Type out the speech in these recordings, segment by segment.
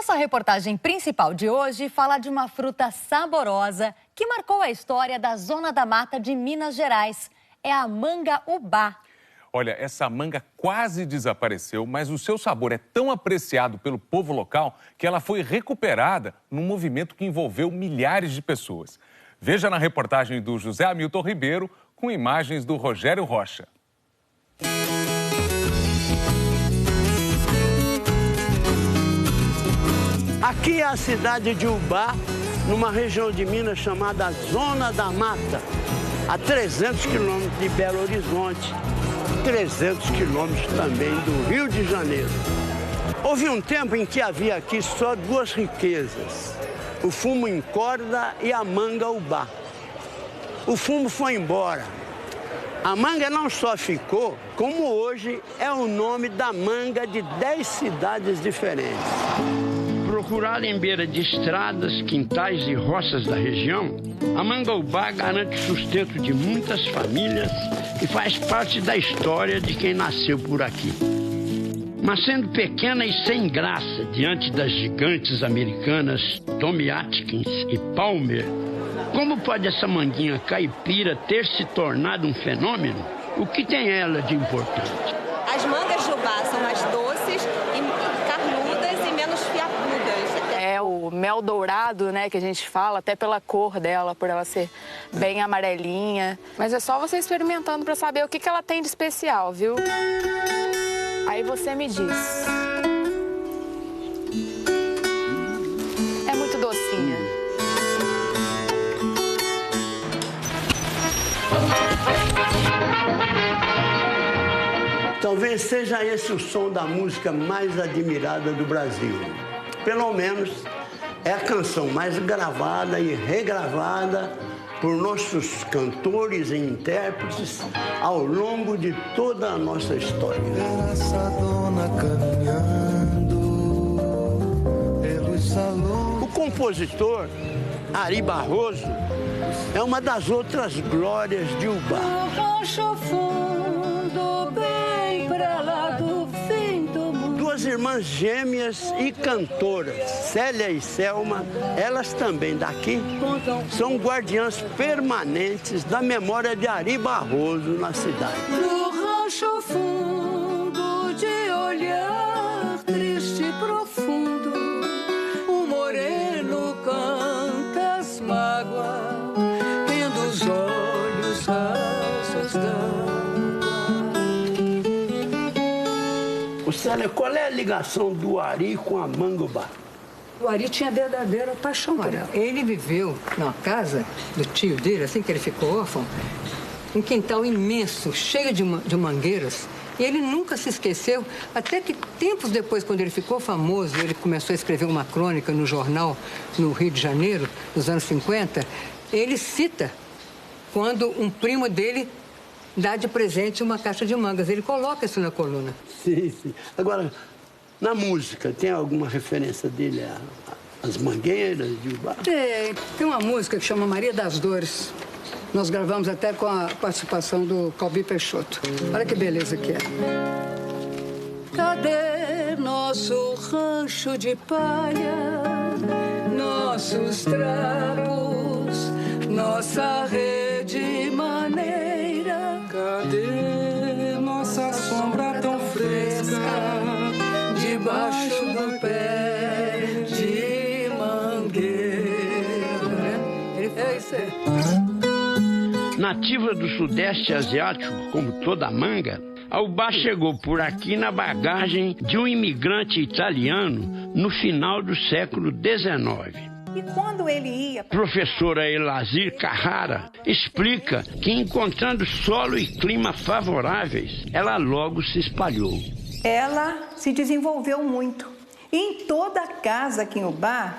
Nossa reportagem principal de hoje fala de uma fruta saborosa que marcou a história da Zona da Mata de Minas Gerais. É a manga-ubá. Olha, essa manga quase desapareceu, mas o seu sabor é tão apreciado pelo povo local que ela foi recuperada num movimento que envolveu milhares de pessoas. Veja na reportagem do José Hamilton Ribeiro, com imagens do Rogério Rocha. Aqui é a cidade de Ubá, numa região de Minas chamada Zona da Mata, a 300 quilômetros de Belo Horizonte, 300 quilômetros também do Rio de Janeiro. Houve um tempo em que havia aqui só duas riquezas, o fumo em corda e a manga-ubá. O fumo foi embora. A manga não só ficou, como hoje é o nome da manga de 10 cidades diferentes. Procurada em beira de estradas, quintais e roças da região, a manga-ubá garante o sustento de muitas famílias e faz parte da história de quem nasceu por aqui. Mas sendo pequena e sem graça diante das gigantes americanas Tommy Atkins e Palmer, como pode essa manguinha caipira ter se tornado um fenômeno? O que tem ela de importante? As mangas de ubá são mais doces e carnudas e menos fiapudas. É o mel dourado, né, que a gente fala, até pela cor dela, por ela ser bem amarelinha. Mas é só você experimentando para saber o que ela tem de especial, viu? Aí você me diz. É muito docinha. Talvez seja esse o som da música mais admirada do Brasil. Pelo menos é a canção mais gravada e regravada por nossos cantores e intérpretes ao longo de toda a nossa história. Essa dona caminhando pelos salões. O compositor Ari Barroso é uma das outras glórias de Ubá. Duas irmãs gêmeas e cantoras, Célia e Selma, elas também daqui, são guardiãs permanentes da memória de Ari Barroso na cidade. No rancho fundo de olhar triste e profundo, o moreno canta as mágoas, tendo os olhos rasos d'água. Célia, qual é a ligação do Ari com a manga-ubá? O Ari tinha verdadeira paixão por ela. Ele viveu na casa do tio dele, assim que ele ficou órfão, um quintal imenso, cheio de mangueiras. E ele nunca se esqueceu, até que tempos depois, quando ele ficou famoso, ele começou a escrever uma crônica no jornal no Rio de Janeiro, nos anos 50, ele cita quando um primo dele dá de presente uma caixa de mangas. Ele coloca isso na coluna. Sim, sim. Agora, na música, tem alguma referência dele às mangueiras de Ubá? Tem uma música que chama Maria das Dores. Nós gravamos até com a participação do Calbi Peixoto. Olha que beleza que é. Cadê nosso rancho de palha, nossos trapos, nossa rede maneira? Cadê nossa sombra tão fresca debaixo do pé de mangueira? Ele fez isso aí. Nativa do Sudeste Asiático, como toda manga, a ubá chegou por aqui na bagagem de um imigrante italiano no final do século XIX. E quando ele ia... Professora Elazir Carrara explica que, encontrando solo e clima favoráveis, ela logo se espalhou. Ela se desenvolveu muito. E em toda a casa aqui em Ubá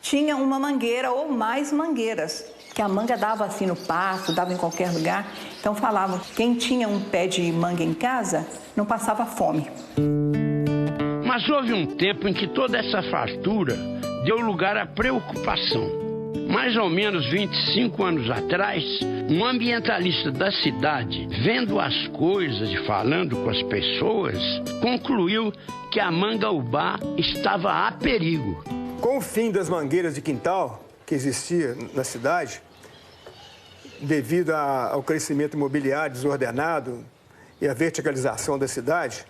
tinha uma mangueira ou mais mangueiras, que a manga dava assim no pasto, dava em qualquer lugar. Então falavam, quem tinha um pé de manga em casa não passava fome. Mas houve um tempo em que toda essa fartura deu lugar à preocupação. Mais ou menos 25 anos atrás, Um ambientalista da cidade, vendo as coisas e falando com as pessoas, concluiu que a manga-ubá estava a perigo. Com o fim das mangueiras de quintal que existia na cidade, devido ao crescimento imobiliário desordenado e à verticalização da cidade,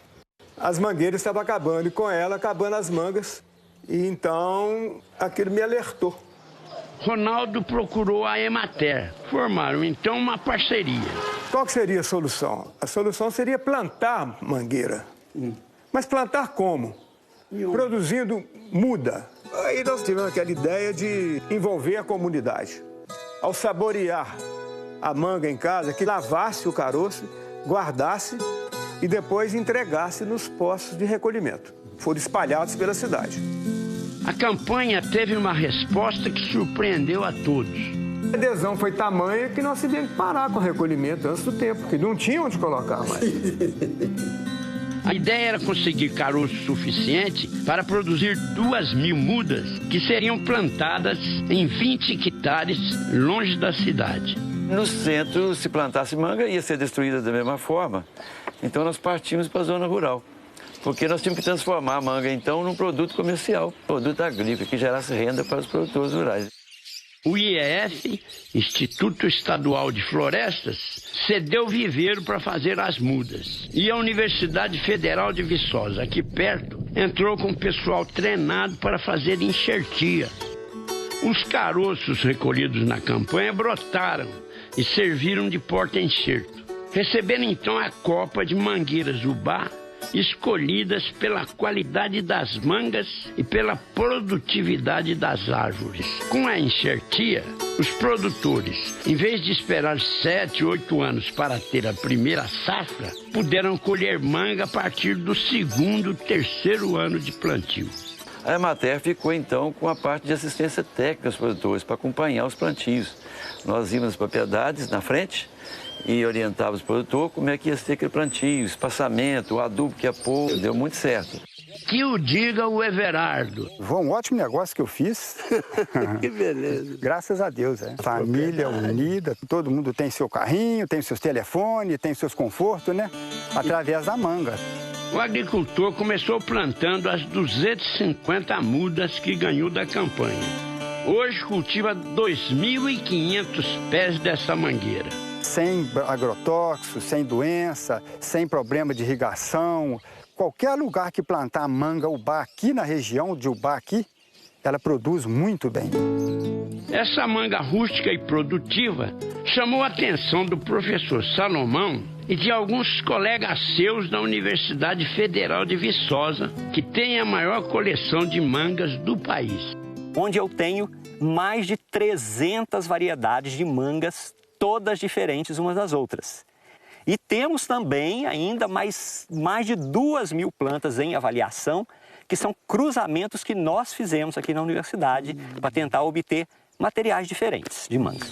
as mangueiras estavam acabando e com ela acabando as mangas. E então aquilo me alertou. Ronaldo procurou a Emater. Formaram então uma parceria. Qual que seria a solução? A solução seria plantar mangueira. Mas plantar como? Produzindo muda. Aí nós tivemos aquela ideia de envolver a comunidade. Ao saborear a manga em casa, que lavasse o caroço, guardasse e depois entregasse nos postos de recolhimento. Foram espalhados pela cidade. A campanha teve uma resposta que surpreendeu a todos. A adesão foi tamanha que nós tivemos que parar com o recolhimento antes do tempo, porque não tinha onde colocar mais. A ideia era conseguir caroço suficiente para produzir 2.000 mudas que seriam plantadas em 20 hectares longe da cidade. No centro, se plantasse manga, ia ser destruída da mesma forma. Então nós partimos para a zona rural. Porque nós tínhamos que transformar a manga, então, num produto comercial, produto agrícola, que gerasse renda para os produtores rurais. O IEF, Instituto Estadual de Florestas, cedeu viveiro para fazer as mudas. E a Universidade Federal de Viçosa, aqui perto, entrou com pessoal treinado para fazer enxertia. Os caroços recolhidos na campanha brotaram e serviram de porta-enxerto. Receberam então a copa de mangueiras ubá, escolhidas pela qualidade das mangas e pela produtividade das árvores. Com a enxertia, os produtores, em vez de esperar 7, 8 anos para ter a primeira safra, puderam colher manga a partir do 2º, 3º ano de plantio. A Emater ficou, então, com a parte de assistência técnica aos produtores para acompanhar os plantios. Nós íamos nas propriedades, na frente, e orientava os produtores como é que ia ser aquele plantio, o espaçamento, o adubo que ia pôr, deu muito certo. Que o diga o Everardo. Foi um ótimo negócio que eu fiz. Que beleza. Graças a Deus, né? Família unida, todo mundo tem seu carrinho, tem seus telefones, tem seus confortos, né? Através da manga. O agricultor começou plantando as 250 mudas que ganhou da campanha. Hoje cultiva 2.500 pés dessa mangueira. Sem agrotóxicos, sem doença, sem problema de irrigação. Qualquer lugar que plantar manga ubá aqui na região de Ubá aqui, ela produz muito bem. Essa manga rústica e produtiva chamou a atenção do professor Salomão e de alguns colegas seus da Universidade Federal de Viçosa, que tem a maior coleção de mangas do país. Onde eu tenho mais de 300 variedades de mangas, todas diferentes umas das outras. E temos também ainda mais de 2.000 plantas em avaliação, que são cruzamentos que nós fizemos aqui na universidade para tentar obter materiais diferentes de manga.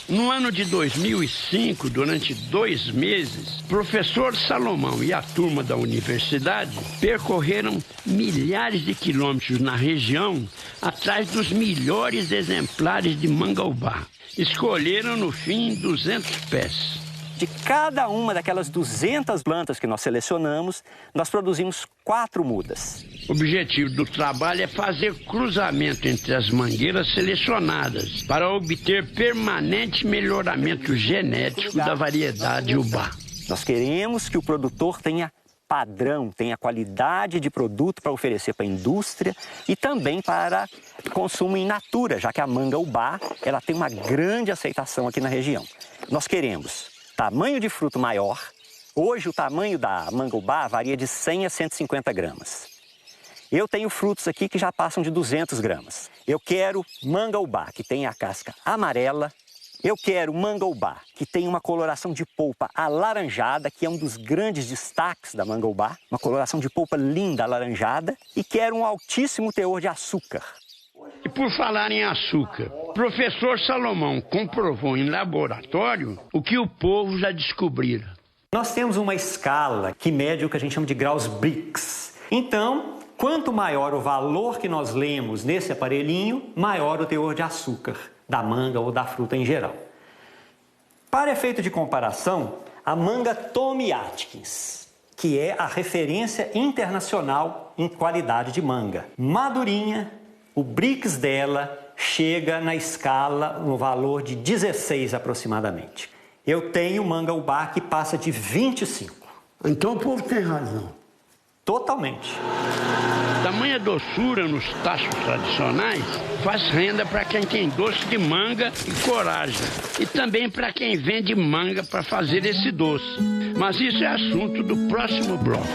No ano de 2005, durante 2 meses, professor Salomão e a turma da universidade percorreram milhares de quilômetros na região atrás dos melhores exemplares de manga-ubá. Escolheram, no fim, 200 pés. De cada uma daquelas 200 plantas que nós selecionamos, nós produzimos 4 mudas. O objetivo do trabalho é fazer cruzamento entre as mangueiras selecionadas para obter permanente melhoramento genético da variedade ubá. Nós queremos que o produtor tenha padrão, tenha qualidade de produto para oferecer para a indústria e também para consumo in natura, já que a manga ubá ela tem uma grande aceitação aqui na região. Nós queremos tamanho de fruto maior. Hoje o tamanho da manga ubá varia de 100 a 150 gramas. Eu tenho frutos aqui que já passam de 200 gramas. Eu quero manga ubá que tem a casca amarela. Eu quero manga ubá que tem uma coloração de polpa alaranjada, que é um dos grandes destaques da manga ubá. Uma coloração de polpa linda, alaranjada. E quero um altíssimo teor de açúcar. E por falar em açúcar, professor Salomão comprovou em laboratório o que o povo já descobrira. Nós temos uma escala que mede o que a gente chama de graus Brix. Então, quanto maior o valor que nós lemos nesse aparelhinho, maior o teor de açúcar da manga ou da fruta em geral. Para efeito de comparação, a manga Tommy Atkins, que é a referência internacional em qualidade de manga. Madurinha, o Brix dela chega na escala no valor de 16 aproximadamente. Eu tenho manga ubá que passa de 25. Então o povo tem razão. Totalmente. Tamanha doçura nos tachos tradicionais faz renda para quem tem doce de manga e coragem. E também para quem vende manga para fazer esse doce. Mas isso é assunto do próximo bloco.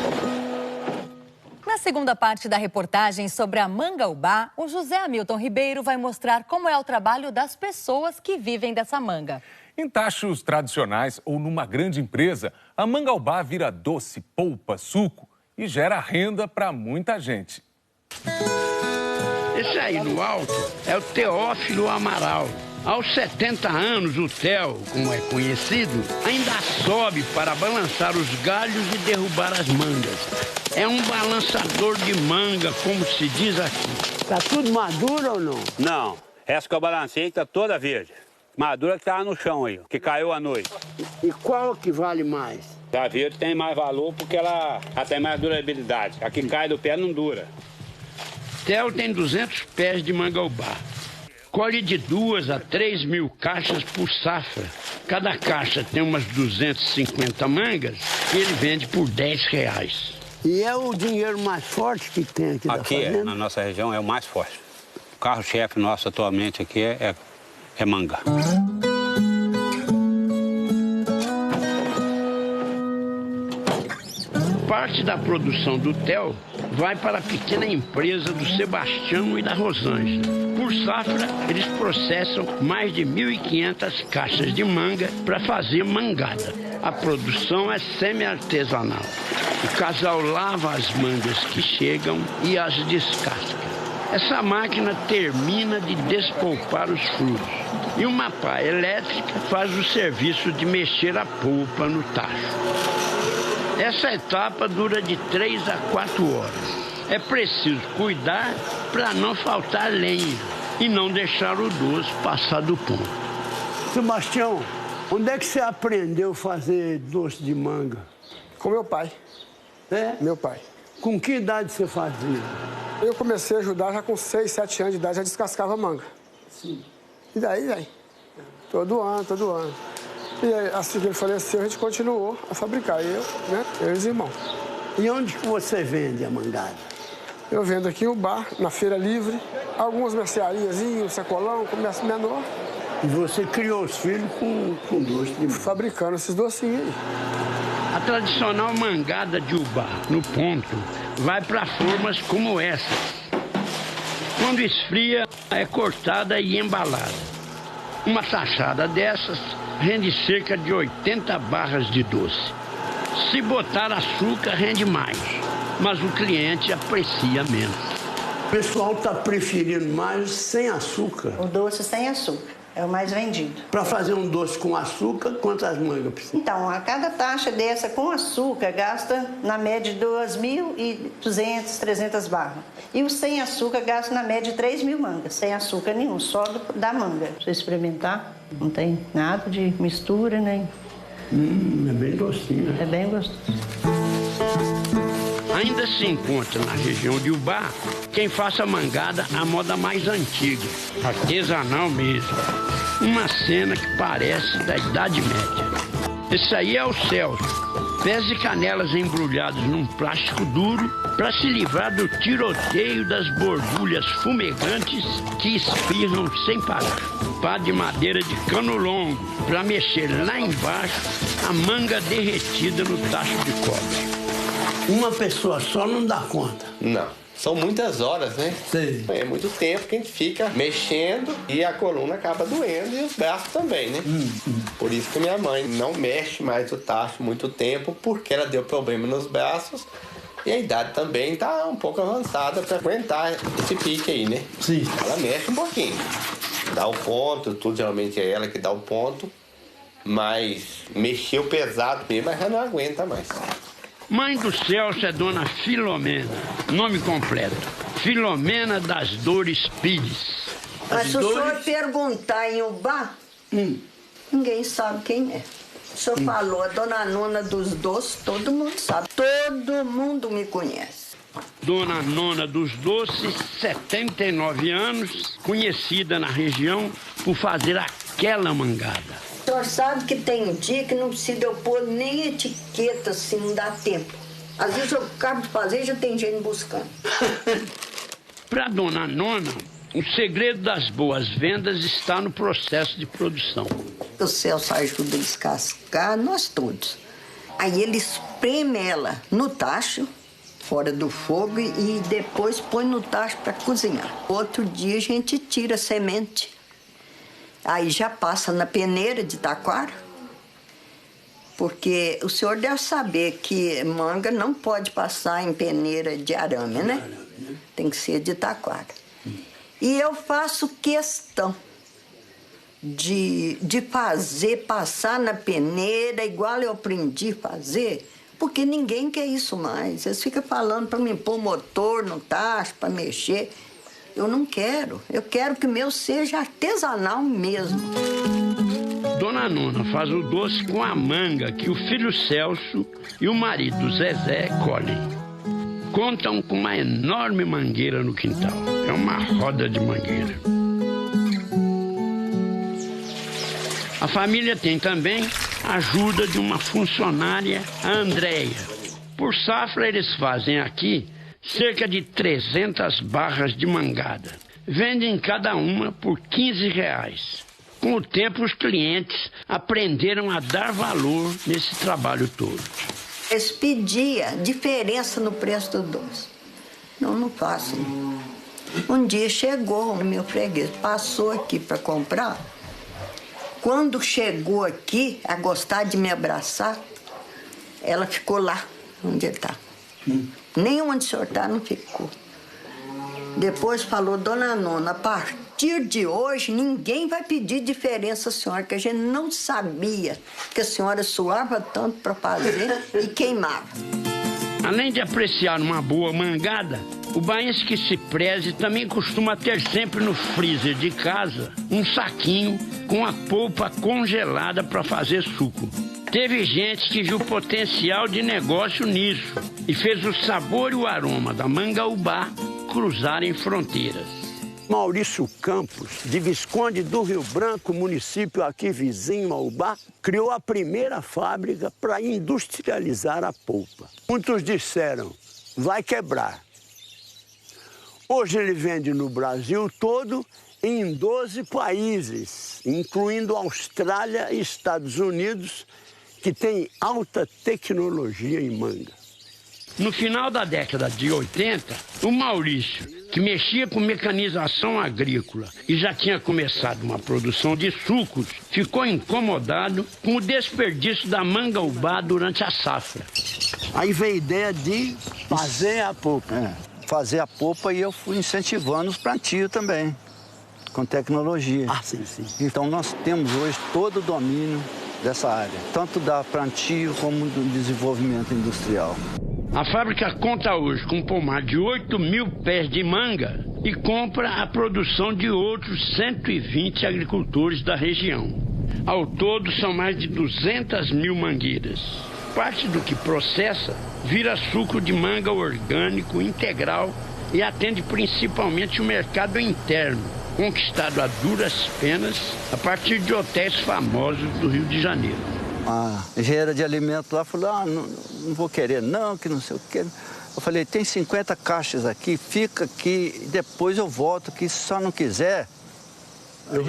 Na segunda parte da reportagem sobre a manga ubá, o José Hamilton Ribeiro vai mostrar como é o trabalho das pessoas que vivem dessa manga. Em tachos tradicionais ou numa grande empresa, a manga ubá vira doce, polpa, suco e gera renda para muita gente. Esse aí no alto é o Teófilo Amaral. Aos 70 anos, o Theo, como é conhecido, ainda sobe para balançar os galhos e derrubar as mangas. É um balançador de manga, como se diz aqui. Tá tudo maduro ou não? Não, essa que eu balancei tá toda verde. Madura que tava no chão aí, que caiu à noite. E qual que vale mais? A verde tem mais valor porque ela tem mais durabilidade. A que cai do pé não dura. Theo tem 200 pés de manga ubá. Colhe de 2 a 3 mil caixas por safra. Cada caixa tem umas 250 mangas e ele vende por R$10. E é o dinheiro mais forte que tem aqui da fazenda? Aqui, na nossa região, é o mais forte. O carro-chefe nosso atualmente aqui é manga. Parte da produção do Theo vai para a pequena empresa do Sebastião e da Rosângela. Por safra, eles processam mais de 1.500 caixas de manga para fazer mangada. A produção é semi-artesanal. O casal lava as mangas que chegam e as descasca. Essa máquina termina de despolpar os frutos. E uma pá elétrica faz o serviço de mexer a polpa no tacho. Essa etapa dura de 3 a 4 horas. É preciso cuidar para não faltar lenha e não deixar o doce passar do ponto. Sebastião, onde é que você aprendeu a fazer doce de manga? Com meu pai. É? Meu pai. Com que idade você fazia? Eu comecei a ajudar já com 6, 7 anos de idade, já descascava manga. Sim. E daí, vem. Todo ano. E aí, assim que ele faleceu, a gente continuou a fabricar, eu e os irmãos. E onde que você vende a mangada? Eu vendo aqui o bar, na Feira Livre, algumas mercearias, sacolão, comércio menor. E você criou os filhos com doce de manga? Fabricando esses docinhos aí. A tradicional mangada de ubá, no ponto, vai para formas como essas. Quando esfria, é cortada e embalada. Uma tachada dessas rende cerca de 80 barras de doce. Se botar açúcar, rende mais, mas o cliente aprecia menos. O pessoal está preferindo mais sem açúcar. O doce sem açúcar é o mais vendido. Para fazer um doce com açúcar, quantas mangas precisa? Então, a cada taxa dessa com açúcar gasta na média de 2.200, 300 barras. E o sem açúcar gasta na média de 3.000 mangas, sem açúcar nenhum, só da manga. Pra você experimentar, não tem nada de mistura, nem... É bem docinho. É bem gostoso. Ainda se encontra na região de Ubá quem faça mangada à moda mais antiga, artesanal mesmo. Uma cena que parece da Idade Média. Esse aí é o Celso. Pés e canelas embrulhados num plástico duro para se livrar do tiroteio das borbulhas fumegantes que espirram sem parar. Pá de madeira de cano longo para mexer lá embaixo a manga derretida no tacho de cobre. Uma pessoa só não dá conta. Não. São muitas horas, né? Sim. É muito tempo que a gente fica mexendo e a coluna acaba doendo e os braços também, né? Por isso que minha mãe não mexe mais o tacho muito tempo, porque ela deu problema nos braços e a idade também tá um pouco avançada para aguentar esse pique aí, né? Sim. Ela mexe um pouquinho. Dá o ponto, tudo geralmente é ela que dá o ponto, mas mexeu pesado mesmo, mas já não aguenta mais. Mãe do Celso é Dona Filomena, nome completo, Filomena das Dores Pires. Mas se o senhor perguntar em Ubá, Ninguém sabe quem é. O senhor falou, a dona Nona dos Doces, todo mundo sabe. Todo mundo me conhece. Dona Nona dos Doces, 79 anos, conhecida na região por fazer aquela mangada. O senhor sabe que tem dia que não precisa eu pôr nem etiqueta, assim, não dá tempo. Às vezes eu acabo de fazer e já tem gente buscando. Para Dona Nona, o segredo das boas vendas está no processo de produção. O Celso ajuda a descascar, nós todos. Aí ele espreme ela no tacho, fora do fogo, e depois põe no tacho para cozinhar. Outro dia a gente tira a semente. Aí já passa na peneira de taquara, porque o senhor deve saber que manga não pode passar em peneira de arame, né? Tem que ser de taquara. E eu faço questão de fazer, passar na peneira, igual eu aprendi a fazer, porque ninguém quer isso mais. Eles ficam falando para mim pôr motor no tacho, para mexer. Eu não quero. Eu quero que o meu seja artesanal mesmo. Dona Nona faz o doce com a manga que o filho Celso e o marido Zezé colhem. Contam com uma enorme mangueira no quintal. É uma roda de mangueira. A família tem também a ajuda de uma funcionária, a Andréia. Por safra, eles fazem aqui cerca de 300 barras de mangada. Vendem cada uma por R$15. Com o tempo, os clientes aprenderam a dar valor nesse trabalho todo. Eles pediam diferença no preço do doce. Não faço. Um dia chegou o meu freguês, passou aqui para comprar. Quando chegou aqui a gostar de me abraçar, ela ficou lá onde está. Nem onde o senhor está não ficou. Depois falou, Dona Nona, a partir de hoje ninguém vai pedir diferença à senhora, que a gente não sabia que a senhora suava tanto para fazer e queimava. Além de apreciar uma boa mangada, o baense que se preze também costuma ter sempre no freezer de casa um saquinho com a polpa congelada para fazer suco. Teve gente que viu potencial de negócio nisso e fez o sabor e o aroma da mangaubá cruzarem fronteiras. Maurício Campos, de Visconde do Rio Branco, município aqui vizinho, Maubá, criou a primeira fábrica para industrializar a polpa. Muitos disseram, vai quebrar. Hoje ele vende no Brasil todo em 12 países, incluindo Austrália e Estados Unidos, que tem alta tecnologia em manga. No final da década de 80, o Maurício, que mexia com mecanização agrícola e já tinha começado uma produção de sucos, ficou incomodado com o desperdício da mangaubá durante a safra. Aí veio a ideia de fazer a polpa. Fazer a polpa, e eu fui incentivando os plantios também, com tecnologia. Sim. Então nós temos hoje todo o domínio dessa área, tanto da plantio como do desenvolvimento industrial. A fábrica conta hoje com um pomar de 8.000 pés de manga e compra a produção de outros 120 agricultores da região. Ao todo, são mais de 200.000 mangueiras. Parte do que processa vira suco de manga orgânico integral e atende principalmente o mercado interno, conquistado a duras penas a partir de hotéis famosos do Rio de Janeiro. A engenheira de alimentos lá falou, não vou querer não, que não sei o quê. Eu falei, tem 50 caixas aqui, fica aqui, depois eu volto, que se só não quiser, eu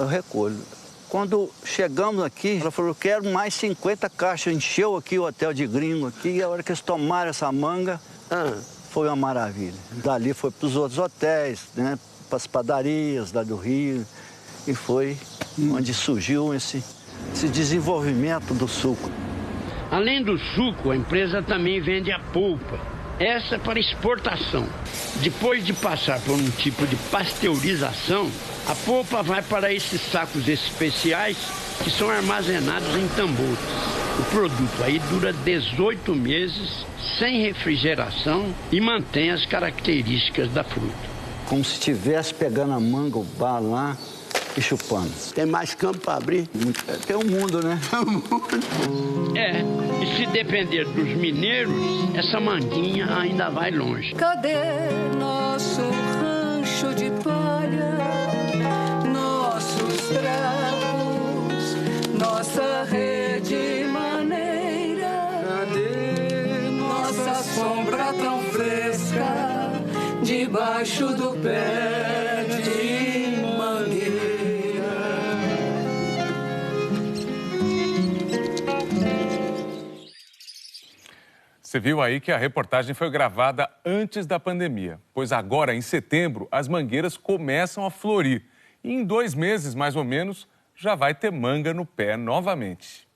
recolho. Quando chegamos aqui, ela falou, quero mais 50 caixas, encheu aqui o hotel de gringo aqui, e a hora que eles tomaram essa manga, foi uma maravilha. Dali foi para os outros hotéis, né, para as padarias lá do Rio, e foi onde surgiu esse desenvolvimento do suco. Além do suco, a empresa também vende a polpa. Essa é para exportação. Depois de passar por um tipo de pasteurização, a polpa vai para esses sacos especiais que são armazenados em tambores. O produto aí dura 18 meses, sem refrigeração, e mantém as características da fruta. Como se estivesse pegando a mangaubá lá e chupando. Tem mais campo para abrir? Tem um mundo, né? E se depender dos mineiros, essa manguinha ainda vai longe. Cadê nosso rancho de palha, nossos trapos, nossa rede maneira? Cadê nossa sombra tão fresca debaixo do pé de mangueira? Você viu aí que a reportagem foi gravada antes da pandemia, pois agora, em setembro, as mangueiras começam a florir. E em 2 meses, mais ou menos, já vai ter manga no pé novamente.